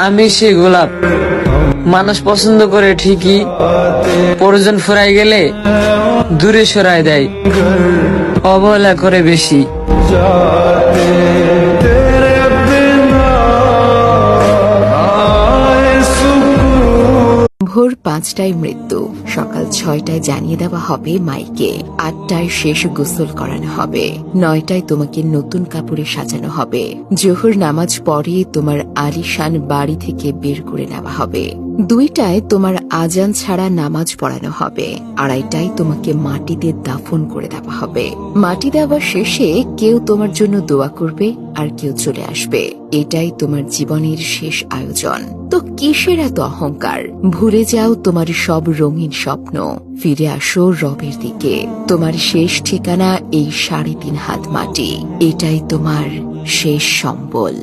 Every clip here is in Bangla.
আমি সে গোলাপ, মানুষ পছন্দ করে ঠিকই, প্রয়োজন ফুরাই গেলে দূরে সরাই দেয়, অবহেলা করে বেশি। ভোর 5টায় মৃত্যু, সকাল 6টায় জানিয়ে দেওয়া হবে মাইকে, 8টায় শেষ গোসল করানো হবে, 9টায় তোমাকে নতুন কাপড়ে সাজানো হবে, জোহর নামাজ পড়ে তোমার আলিশান বাড়ি থেকে বের করে নেওয়া হবে, 2টায় তোমার আজান ছাড়া নামাজ পড়ানো হবে, 2:30টায় তোমাকে মাটিতে দাফন করে দেওয়া হবে। মাটি দেওয়া শেষে কেউ তোমার জন্য দোয়া করবে আর কেউ চলে আসবে। এটাই তোমার জীবনের শেষ আয়োজন। তো কিসের এত অহংকার? ভুলে যাও তোমার সব রঙিন স্বপ্ন, ফিরে আসো রবের দিকে। তোমার শেষ ঠিকানা এই 3.5 হাত মাটি, এটাই তোমার শেষ সম্বল।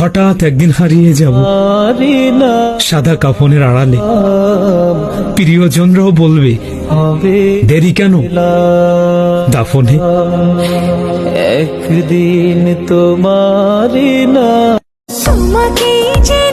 হঠাৎ একদিন হারিয়ে যাব সাদা কাফনের আড়ালে, প্রিয়জনরাও বলবে দেরি কেন দাফনে। একদিন তোমারি না তোমাকে যে